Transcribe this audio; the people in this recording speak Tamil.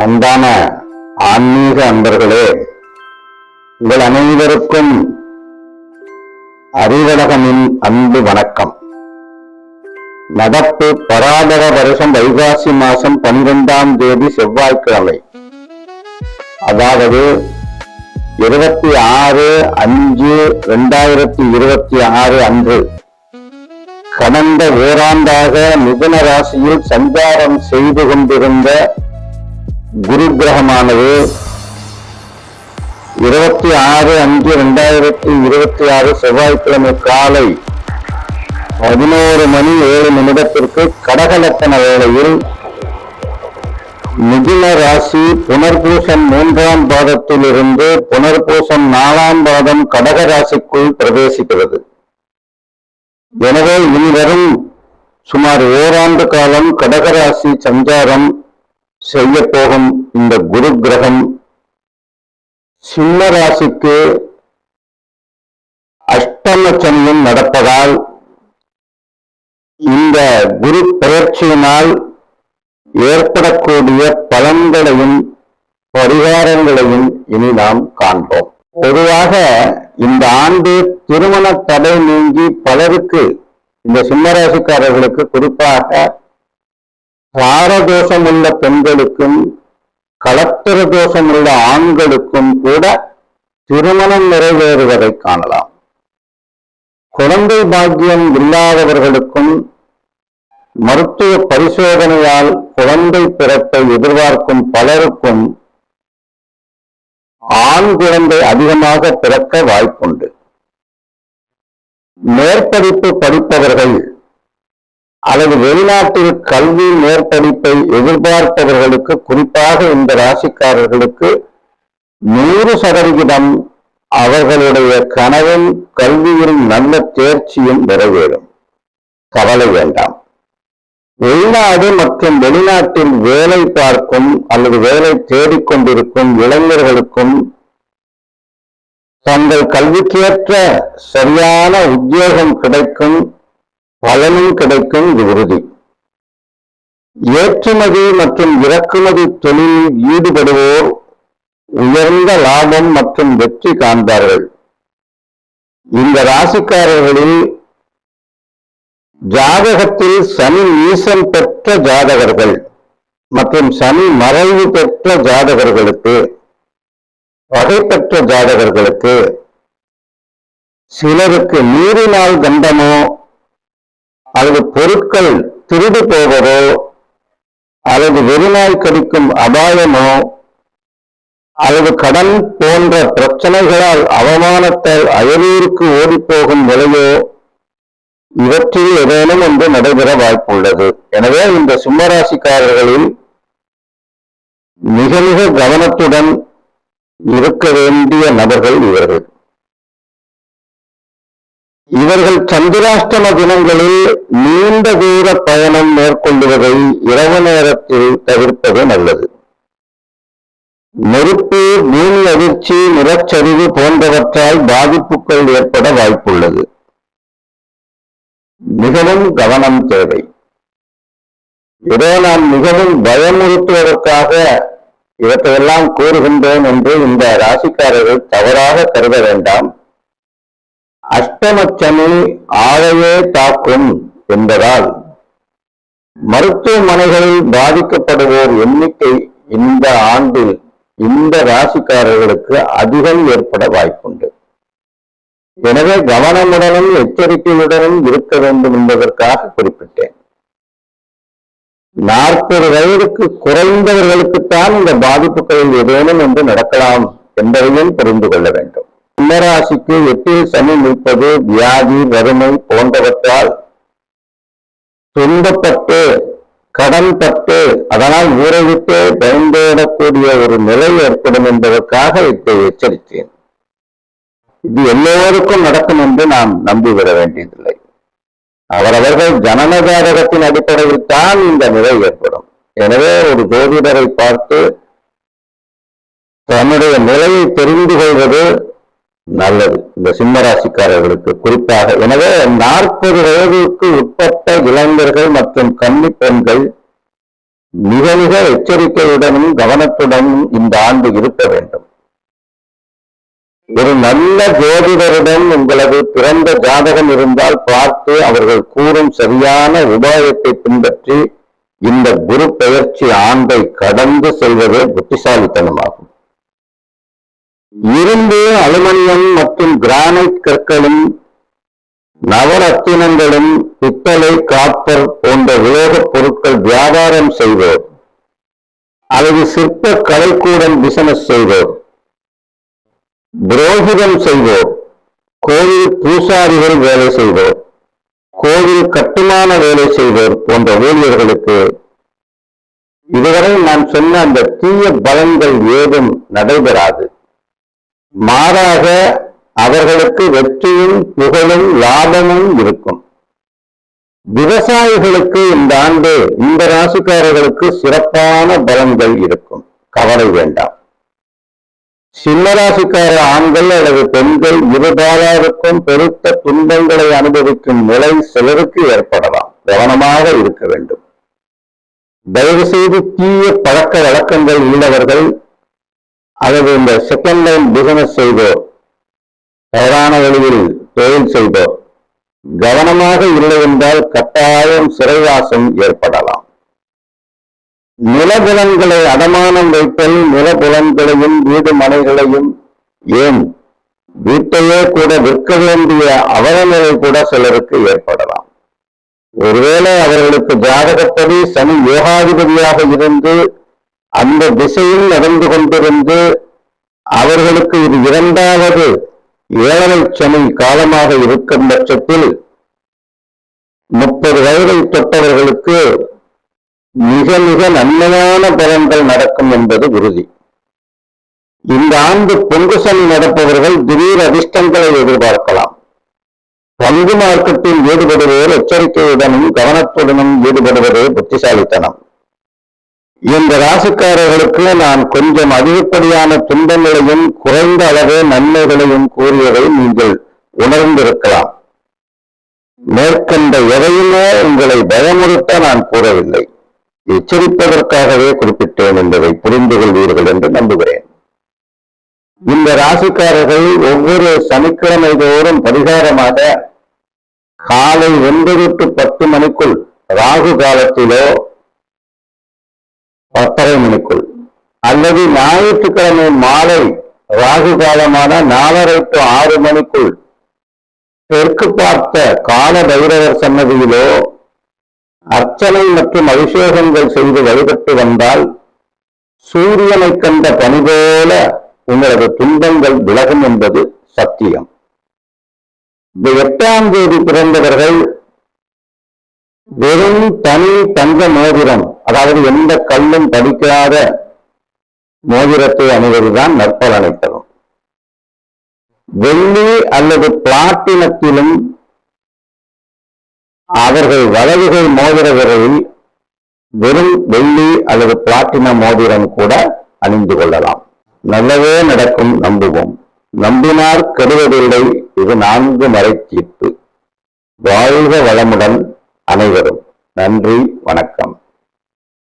அன்பான ஆன்மீக அன்பர்களே, உங்கள் அனைவருக்கும் அறிவழகனின் அன்பு வணக்கம். நடப்பு பராபர வருஷம் வைகாசி மாசம் 12ஆம் தேதி செவ்வாய்க்கிழமை, அதாவது 26/5/2026 அன்று கடந்த ஓராண்டாக மிதுன ராசியில் சஞ்சாரம் செய்து கொண்டிருந்த குரு கிரகமானது 26/5/2026 செவ்வாய்க்கிழமை காலை 11:07 கடகலக்கண வேளையில் மிதுன ராசி புனர்பூசம் 3ஆம் பாதத்திலிருந்து புனர்பூசம் 4ஆம் பாதம் கடக ராசிக்குள் பிரவேசிக்கிறது. எனவே இனிவரும் சுமார் ஓராண்டு காலம் கடகராசி சஞ்சாரம் செய்ய போகும் இந்த குரு கிரகம் சிம்ம ராசிக்கு அஷ்டம சனியும் நடப்பதால் இந்த குரு பெயர்ச்சியினால் ஏற்படக்கூடிய பலன்களையும் பரிகாரங்களையும் இனி நாம் காண்போம். பொதுவாக இந்த ஆண்டு திருமண தடை நீங்கி பலருக்கு, இந்த சிம்மராசிக்காரர்களுக்கு குறிப்பாக சாரதோஷம் உள்ள பெண்களுக்கும் கலத்திர தோஷம் உள்ள ஆண்களுக்கும் கூட திருமணம் நிறைவேறுவதை காணலாம். குழந்தை பாக்கியம் இல்லாதவர்களுக்கும் மருத்துவ பரிசோதனையால் குழந்தை பிறப்பை எதிர்பார்க்கும் பலருக்கும் ஆண் குழந்தை அதிகமாக பிறக்க வாய்ப்புண்டு. மேற்படிப்பு படிப்பவர்கள் அல்லது வெளிநாட்டில் கல்வி மேற்படிப்பை எதிர்பார்ப்பவர்களுக்கு, குறிப்பாக இந்த ராசிக்காரர்களுக்கு 100% அவர்களுடைய கனவும் கல்வியில் நல்ல தேர்ச்சியும் நிறைவேறும். கவலை வேண்டாம். வெளிநாடு மற்றும் வெளிநாட்டில் வேலை பார்க்கும் அல்லது வேலை தேடிக்கொண்டிருக்கும் இளைஞர்களுக்கும் தங்கள் கல்விக்கேற்ற சரியான உத்தியோகம் கிடைக்கும், பலனும் கிடைக்கும், இது உறுதி. ஏற்றுமதி மற்றும் இறக்குமதி தொழிலில் ஈடுபடுவோர் உயர்ந்த லாபம் மற்றும் வெற்றி காண்பார்கள். இந்த ராசிக்காரர்களில் ஜாதகத்தில் சனி நீசம் பெற்ற ஜாதகர்கள் மற்றும் சனி மறைவு பெற்ற ஜாதகர்களுக்கு, வகை பெற்ற ஜாதகர்களுக்கு, சிலருக்கு நீரினால் கண்டமோ அல்லது பொருட்கள் திருடு போவதோ அல்லது வெறிநாய் கடிக்கும் அபாயமோ அல்லது கடன் போன்ற பிரச்சனைகளால் அவமானத்தால் அயலூருக்கு ஓடிப்போகும் நிலையோ, இவற்றில் ஏதேனும் ஒன்று நடைபெற வாய்ப்புள்ளது. எனவே இந்த சிம்மராசிக்காரர்களில் மிக மிக கவனத்துடன் இருக்க வேண்டிய நபர்கள் இவர்கள். இவர்கள் சந்திராஷ்டம தினங்களில் நீண்ட தூர பயணம் மேற்கொள்வதை இரவு நேரத்தில் தவிர்ப்பது நல்லது. நெருப்பு, பூமி அதிர்ச்சி, நிலச்சரிவு போன்றவற்றால் பாதிப்புகள் ஏற்பட வாய்ப்புள்ளது. மிகவும் கவனம் தேவை. இதோ நான் மிகவும் பயமுறுத்துவதற்காக இவற்றையெல்லாம் கூறுகின்றேன் என்று இந்த ராசிக்காரர்கள் தவறாக கருத வேண்டாம். அஷ்டமச்சனி ஆளையே தாக்கும் என்பதால் மருத்துவமனைகளில் பாதிக்கப்படுவோர் எண்ணிக்கை இந்த ஆண்டில் இந்த ராசிக்காரர்களுக்கு அதிகம் ஏற்பட வாய்ப்புண்டு. எனவே கவனமுடனும் எச்சரிக்கையுடனும் இருக்க வேண்டும் என்பதற்காக குறிப்பிட்டேன். 40 வயதுக்கு குறைந்தவர்களுக்குத்தான் இந்த பாதிப்புகளில் ஏதேனும் என்று நடக்கலாம் என்பதையும் புரிந்து கொள்ள வேண்டும். சிம்மராசிக்கு 8இல் சனி நிற்பது வியாதி, வறுமை போன்றவற்றால் துன்பப்பட்டு, கடன்பட்டு, அதனால் ஊரை விட்டு பயன்படக்கூடிய ஒரு நிலை ஏற்படும் என்பதற்காக இதை எச்சரித்தேன். இது எல்லோருக்கும் நடக்கும் என்று நாம் நம்பிவிட வேண்டியதில்லை. அவரவர்கள் ஜனன ஜாதகத்தின் அடிப்படையில் தான் இந்த நிலை ஏற்படும். எனவே ஒரு ஜோதிடரை பார்த்து தன்னுடைய நிலையை தெரிந்து கொள்வது நல்லது இந்த சிம்மராசிக்காரர்களுக்கு குறிப்பாக. எனவே 40 வயதுக்கு உட்பட்ட இளைஞர்கள் மற்றும் கன்னி பெண்கள் மிக மிக எச்சரிக்கையுடனும் கவனத்துடனும் இந்த ஆண்டு இருக்க வேண்டும். ஒரு நல்ல ஜோதிடரிடம் உங்களது பிறந்த ஜாதகம் இருந்தால் பார்த்து அவர்கள் கூறும் சரியான உபாயத்தை பின்பற்றி இந்த குரு பெயர்ச்சி ஆண்டை கடந்து செல்வதே புத்திசாலித்தனமாகும். இரும்பு, அலுமினியம் மற்றும் கிரானைட் கற்களும் நவரத்தினங்களும் பித்தளை, காப்பர் போன்ற உலோகப் பொருட்கள் வியாபாரம் செய்வோர் அல்லது சிற்ப கலைக்கூடம் பிசினஸ் செய்வோர், புரோகிதம் செய்வோர், கோவில் பூசாரிகள் வேலை செய்வோர், கோவில் கட்டுமான வேலை செய்வோர் போன்ற ஊழியர்களுக்கு இதுவரை நான் சொன்ன அந்த தீய பலன்கள் ஏதும் நடைபெறாது. மாறாக அவர்களுக்கு வெற்றியும் புகழும் லாபமும் இருக்கும். விவசாயிகளுக்கு இந்த ஆண்டு இந்த ராசிக்காரர்களுக்கு சிறப்பான பலன்கள் இருக்கும், கவலை வேண்டாம். சிம்மராசிக்கார ஆண்கள் அல்லது பெண்கள் இருபாலாருக்கும் பெருத்த துன்பங்களை அனுபவிக்கும் நிலை சிலருக்கு ஏற்படலாம். கவனமாக இருக்க வேண்டும். தயவு செய்து தீய பழக்க வழக்கங்கள் உள்ளவர்கள் அல்லது இந்த செகண்ட் லைன் பிசினஸ் செய்தோர், தவறான வழியில் தொழில் செய்தோர் கவனமாக இல்லை என்றால் கட்டாயம் சிறைவாசம் ஏற்படலாம். நிலபுலன்களை அடமானம் வைத்தல், நிலபுலன்களையும் வீடு மனைகளையும், ஏன் வீட்டையே கூட விற்க வேண்டிய அவலநிலை கூட சிலருக்கு ஏற்படலாம். ஒருவேளை அவர்களுக்கு ஜாதகப்படி சனி யோகாதிபதியாக இருந்து அந்த திசையில் நடந்து கொண்டிருந்து அவர்களுக்கு இது இரண்டாவது 7ரை சனி காலமாக இருக்கும் பட்சத்தில் 30 வயதை தொட்டவர்களுக்கு மிக மிக நன்மையான பலன்கள் நடக்கும் என்பது உறுதி. இந்த ஆண்டு பொங்கு சனி நடப்பவர்கள் திடீர் அதிர்ஷ்டங்களை எதிர்பார்க்கலாம். பங்கு மார்க்கெட்டில் ஈடுபடுவோர் எச்சரிக்கையுடனும் கவனத்துடனும் ஈடுபடுவதே புத்திசாலித்தனம். இந்த ராசிக்காரர்களுக்கு நான் கொஞ்சம் அதிகப்படியான துன்பங்களையும் குறைந்த அளவே நன்மைகளையும் கூறியதை நீங்கள் உணர்ந்திருக்கலாம். மேற்கண்ட எதையுமே உங்களை பயமுறுத்த நான் கூறவில்லை, எச்சரிப்பதற்காகவே குறிப்பிட்டேன் என்பதை புரிந்து கொள்வீர்கள் என்று நம்புகிறேன். இந்த ராசிக்காரர்கள் ஒவ்வொரு சனிக்கிழமை தோறும் பரிகாரமாக காலை 9 to 10 மணிக்குள், ராகு காலத்திலோ 10:30 மணிக்குள், அல்லது ஞாயிற்றுக்கிழமை மாலை ராகு காலமான 4:30 to 6 மணிக்குள் தெற்கு பார்த்த கால பைரவர் சன்னதியிலோ அர்ச்சனை மற்றும் அபிஷேகங்கள் செய்து வழிபட்டு வந்தால் சூரியனை கண்ட பனி போல உங்களது துன்பங்கள் விலகும் என்பது சத்தியம். இந்த 8ஆம் தேதி பிறந்தவர்கள் வெறும் தனி தங்க மோதிரம், அதாவது எந்த கல்லும் படிக்காத மோதிரத்தை அணிவதுதான் நற்பலனை தரும். வெள்ளி அல்லது பிளாட்டினத்திலும் அவர்கள் வலதுகை மோதிர விரலில் வெறும் வெள்ளி அல்லது பிளாட்டினம் மோதிரம் கூட அணிந்து கொள்ளலாம். நல்லதே நடக்கும், நம்புவோம். நம்பினார் கெடுவதில்லை. இது 4 மறை தீர்ப்பு. வாழ்க வளமுடன் அனைவரும். நன்றி, வணக்கம்.